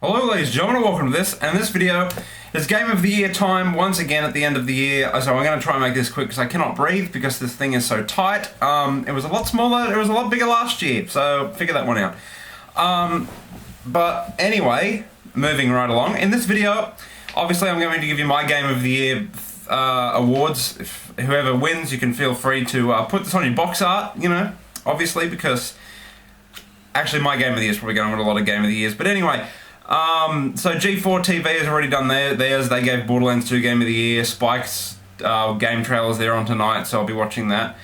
Hello ladies and gentlemen, welcome to this, and this video is Game of the Year time once again at the end of the year, so I'm going to try and make this quick because I cannot breathe because this thing is so tight. It was a lot smaller, it was a lot bigger last year, so figure that one out. But anyway, moving right along, in this video, obviously I'm going to give you my Game of the Year awards. If whoever wins, you can feel free to put this on your box art, you know, obviously, because actually my Game of the Year is probably going to win a lot of Game of the Years, but anyway. So G4 TV has already done theirs. They gave Borderlands 2 Game of the Year. Spike's game trailer's there on tonight, so I'll be watching that.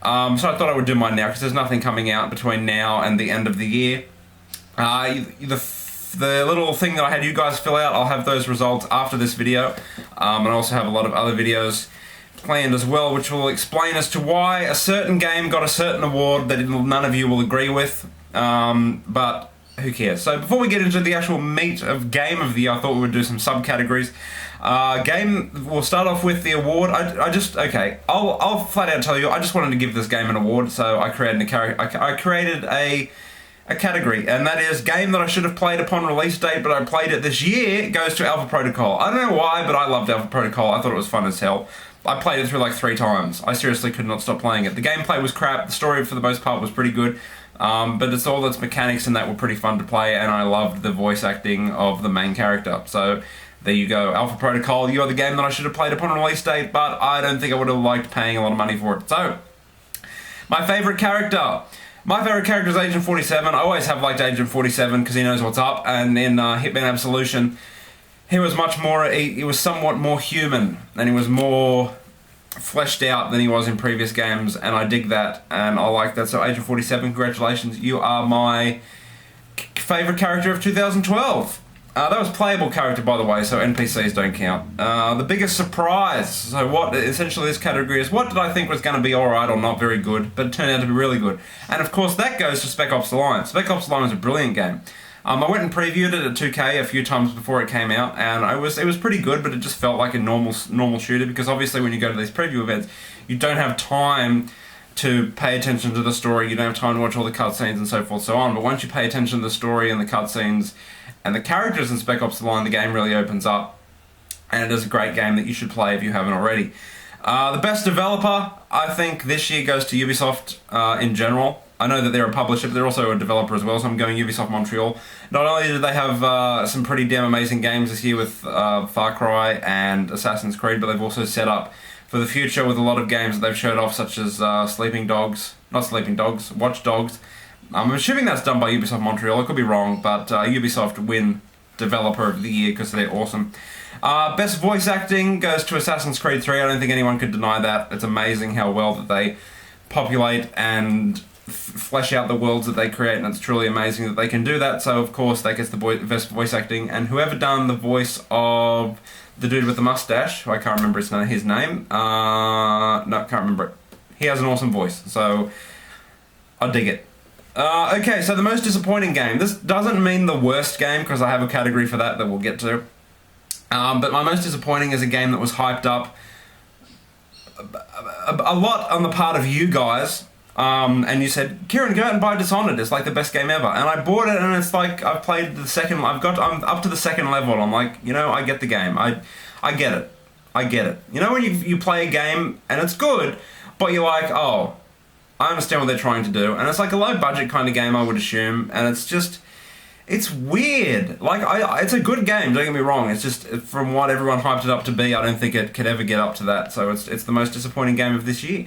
So I thought I would do mine now because there's nothing coming out between now and the end of the year. The little thing that I had you guys fill out, I'll have those results after this video. And I also have a lot of other videos planned as well, which will explain as to why a certain game got a certain award that none of you will agree with. But who cares? So before we get into the actual meat of Game of the Year, I thought we would do some subcategories. We'll start off with the award. I'll flat out tell you, I just wanted to give this game an award, so I created a category, and that is game that I should have played upon release date, but I played it this year. It goes to Alpha Protocol. I don't know why, but I loved Alpha Protocol. I thought it was fun as hell. I played it through like 3 times. I seriously could not stop playing it. The gameplay was crap. The story, for the most part, was pretty good. But it's all its mechanics and that were pretty fun to play, and I loved the voice acting of the main character. So there you go, Alpha Protocol. You are the game that I should have played upon release date, but I don't think I would have liked paying a lot of money for it. So, my favourite character. My favourite character is Agent 47. I always have liked Agent 47 because he knows what's up, and in Hitman Absolution, he was he was somewhat more human, and he was more fleshed out than he was in previous games, and I dig that, and I like that. So Agent 47, congratulations, you are my favourite character of 2012. That was playable character, by the way, so NPCs don't count. The biggest surprise, so what essentially this category is, what did I think was going to be alright or not very good, but it turned out to be really good. And of course that goes to Spec Ops: The Line. Spec Ops: The Line is a brilliant game. I went and previewed it at 2K a few times before it came out, and it was pretty good, but it just felt like a normal shooter, because obviously when you go to these preview events, you don't have time to pay attention to the story, you don't have time to watch all the cutscenes and so forth, so on. But once you pay attention to the story and the cutscenes and the characters in Spec Ops: The Line, the game really opens up, and it is a great game that you should play if you haven't already. The best developer, I think this year goes to Ubisoft in general. I know that they're a publisher, but they're also a developer as well, so I'm going Ubisoft Montreal. Not only do they have some pretty damn amazing games this year with Far Cry and Assassin's Creed, but they've also set up for the future with a lot of games that they've showed off, such as Watch Dogs. I'm assuming that's done by Ubisoft Montreal, I could be wrong, but Ubisoft win Developer of the Year because they're awesome. Best voice acting goes to Assassin's Creed 3, I don't think anyone could deny that. It's amazing how well that they populate and flesh out the worlds that they create, and it's truly amazing that they can do that. So of course that gets the best voice acting, and whoever done the voice of the dude with the mustache, I can't remember his name, can't remember it. He has an awesome voice, so I dig it. Okay, so the most disappointing game. This doesn't mean the worst game, because I have a category for that we'll get to. But my most disappointing is a game that was hyped up a lot on the part of you guys. And you said, Kieran, go out and buy Dishonored, it's like the best game ever. And I bought it, and it's like, I've played I'm up to the second level, and I'm like, you know, I get the game, I get it. You know when you play a game, and it's good, but you're like, oh, I understand what they're trying to do, and it's like a low budget kind of game, I would assume, and it's weird. Like, it's a good game, don't get me wrong, it's just, from what everyone hyped it up to be, I don't think it could ever get up to that, so it's the most disappointing game of this year.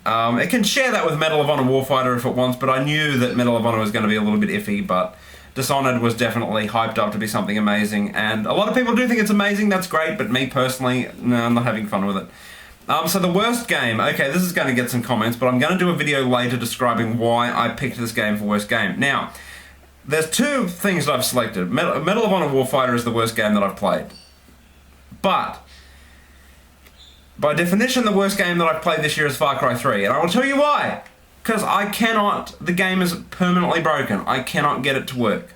It can share that with Medal of Honor Warfighter if it wants, but I knew that Medal of Honor was going to be a little bit iffy, but Dishonored was definitely hyped up to be something amazing, and a lot of people do think it's amazing, that's great, but me personally, no, I'm not having fun with it. So the worst game, okay, this is going to get some comments, but I'm going to do a video later describing why I picked this game for worst game. Now, there's 2 things that I've selected. Medal of Honor Warfighter is the worst game that I've played, but by definition, the worst game that I've played this year is Far Cry 3, and I will tell you why. Because the game is permanently broken. I cannot get it to work.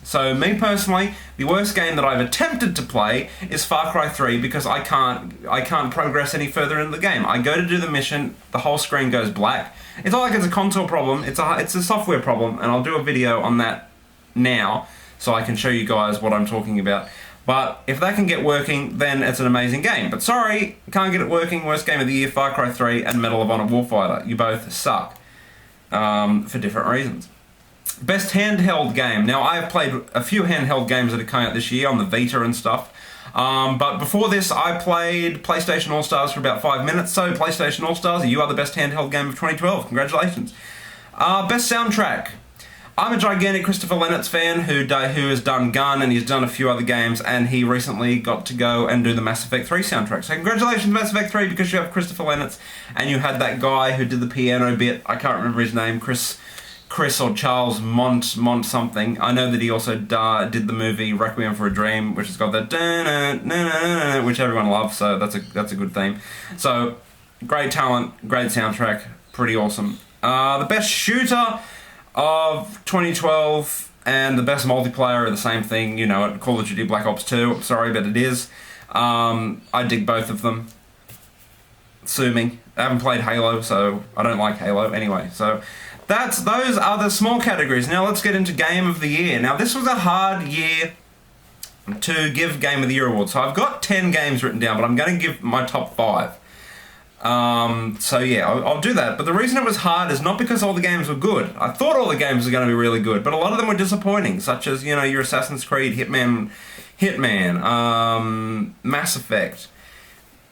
So, me personally, the worst game that I've attempted to play is Far Cry 3 because I can't progress any further in the game. I go to do the mission, the whole screen goes black. It's not like it's a console problem, it's a software problem, and I'll do a video on that now. so I can show you guys what I'm talking about. But if that can get working, then it's an amazing game. But sorry, can't get it working. Worst game of the year, Far Cry 3 and Medal of Honor Warfighter. You both suck. For different reasons. Best handheld game. Now, I have played a few handheld games that have come out this year on the Vita and stuff. But before this, I played PlayStation All-Stars for about 5 minutes. So, PlayStation All-Stars, you are the best handheld game of 2012. Congratulations. Best soundtrack. I'm a gigantic Christopher Lennox fan who has done Gun, and he's done a few other games, and he recently got to go and do the Mass Effect 3 soundtrack. So congratulations, Mass Effect 3, because you have Christopher Lennox, and you had that guy who did the piano bit. I can't remember his name, Chris or Charles Mont something. I know that he also did the movie Requiem for a Dream, which has got that which everyone loves, so that's a good theme. So, great talent, great soundtrack, pretty awesome. The best shooter of 2012 and the best multiplayer are the same thing, you know, Call of Duty Black Ops 2. Sorry, but it is. I dig both of them. Sue me. I haven't played Halo, so I don't like Halo anyway. So those are the small categories. Now let's get into Game of the Year. Now this was a hard year to give Game of the Year awards. So I've got 10 games written down, but I'm going to give my top 5. So yeah, I'll do that. But the reason it was hard is not because all the games were good. I thought all the games were going to be really good, but a lot of them were disappointing, such as, you know, your Assassin's Creed, Hitman, Mass Effect,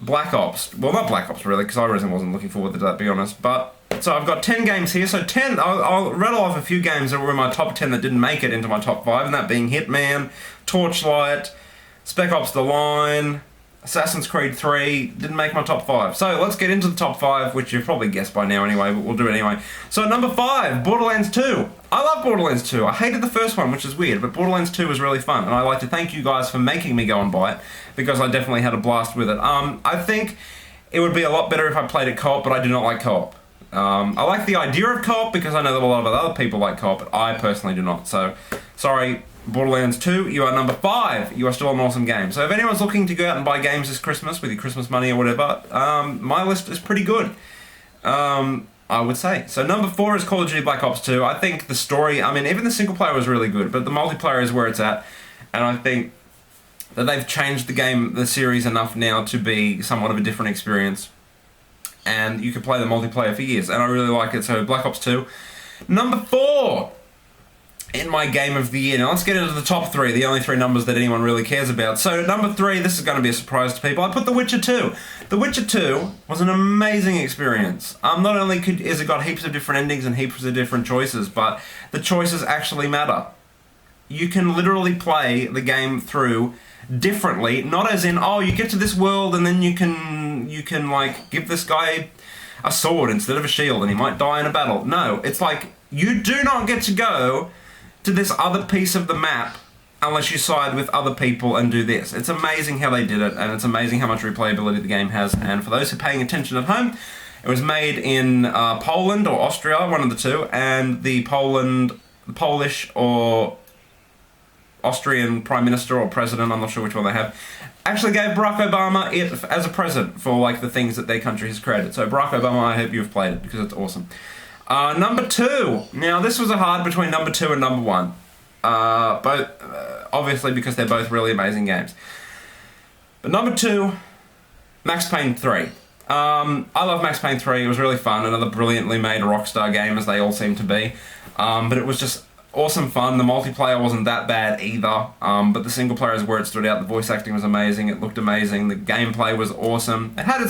Black Ops. Well, not Black Ops really, because I really wasn't looking forward to that, to be honest. But so I've got 10 games here. So 10, I'll rattle off a few games that were in my top 10 that didn't make it into my top 5, and that being Hitman, Torchlight, Spec Ops: The Line, Assassin's Creed 3, didn't make my top 5. So let's get into the top 5, which you've probably guessed by now anyway, but we'll do it anyway. So number 5, Borderlands 2. I love Borderlands 2. I hated the first one, which is weird, but Borderlands 2 was really fun, and I'd like to thank you guys for making me go and buy it, because I definitely had a blast with it. I think it would be a lot better if I played it co-op, but I do not like co-op. I like the idea of co-op, because I know that a lot of other people like co-op, but I personally do not. So, sorry, Borderlands 2, you are number 5. You are still an awesome game. So if anyone's looking to go out and buy games this Christmas with your Christmas money or whatever, my list is pretty good, I would say. So number 4 is Call of Duty Black Ops 2. I think the story, I mean, even the single player was really good, but the multiplayer is where it's at, and I think that they've changed the series enough now to be somewhat of a different experience, and you can play the multiplayer for years, and I really like it. So Black Ops 2. Number 4 in my Game of the Year. Now let's get into the top 3, the only 3 numbers that anyone really cares about. So number 3, this is going to be a surprise to people. I put The Witcher 2. The Witcher 2 was an amazing experience. Not only is it got heaps of different endings and heaps of different choices, but the choices actually matter. You can literally play the game through differently, not as in, oh, you get to this world and then you can like give this guy a sword instead of a shield and he might die in a battle. No, it's like you do not get to go to this other piece of the map unless you side with other people and do this. It's amazing how they did it, and it's amazing how much replayability the game has. And for those who are paying attention at home, it was made in Poland or Austria, one of the two, and the Polish or Austrian Prime Minister or President, I'm not sure which one they have, actually gave Barack Obama it as a present for like the things that their country has created. So Barack Obama, I hope you've played it because it's awesome. Number 2. Now this was a hard between number 2 and number 1. Both, obviously because they're both really amazing games. But number 2, Max Payne 3. I love Max Payne 3, it was really fun, another brilliantly made Rockstar game as they all seem to be. But it was just awesome fun. The multiplayer wasn't that bad either, but the single player is where it stood out. The voice acting was amazing. It looked amazing. The gameplay was awesome. It had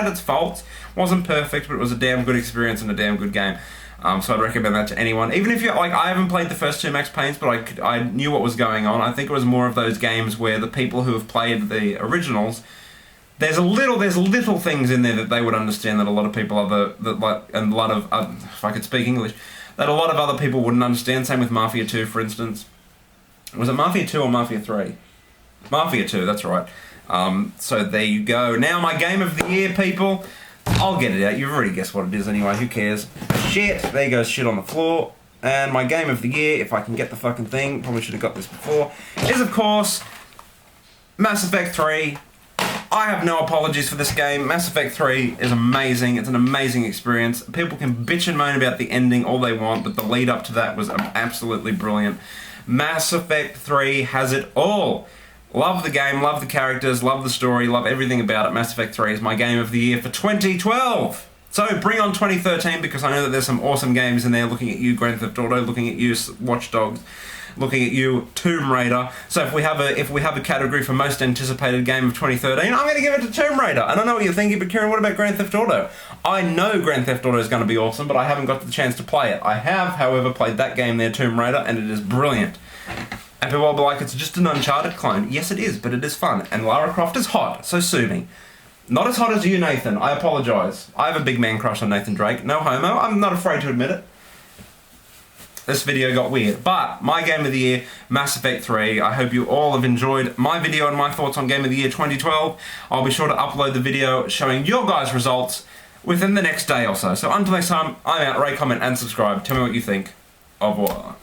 its faults. Wasn't perfect, but it was a damn good experience and a damn good game. So I'd recommend that to anyone. Even if you're like, I haven't played the first 2 Max Paynes, but I knew what was going on. I think it was more of those games where the people who have played the originals, there's little things in there that they would understand that a lot of people and a lot of if I could speak English, that a lot of other people wouldn't understand. Same with Mafia 2, for instance. Was it Mafia 2 or Mafia 3? Mafia 2, that's right. So there you go. Now my Game of the Year, people. I'll get it out. You've already guessed what it is anyway. Who cares? Shit. There goes shit on the floor. And my Game of the Year, if I can get the fucking thing, probably should have got this before, is of course Mass Effect 3. I have no apologies for this game. Mass Effect 3 is amazing. It's an amazing experience. People can bitch and moan about the ending all they want, but the lead up to that was absolutely brilliant. Mass Effect 3 has it all. Love the game, love the characters, love the story, love everything about it. Mass Effect 3 is my game of the year for 2012. So bring on 2013, because I know that there's some awesome games in there. Looking at you, Grand Theft Auto. Looking at you, Watch Dogs. Looking at you, Tomb Raider. So if we have a category for most anticipated game of 2013, I'm going to give it to Tomb Raider. I don't know what you're thinking, but Kieran, what about Grand Theft Auto? I know Grand Theft Auto is going to be awesome, but I haven't got the chance to play it. I have, however, played that game there, Tomb Raider, and it is brilliant. And people will be like, it's just an Uncharted clone. Yes, it is, but it is fun. And Lara Croft is hot, so sue me. Not as hot as you, Nathan. I apologise. I have a big man crush on Nathan Drake. No homo. I'm not afraid to admit it. This video got weird. But my game of the year, Mass Effect 3. I hope you all have enjoyed my video and my thoughts on Game of the Year 2012. I'll be sure to upload the video showing your guys' results within the next day or so. So until next time, I'm out. Rate, comment, and subscribe. Tell me what you think. Au revoir.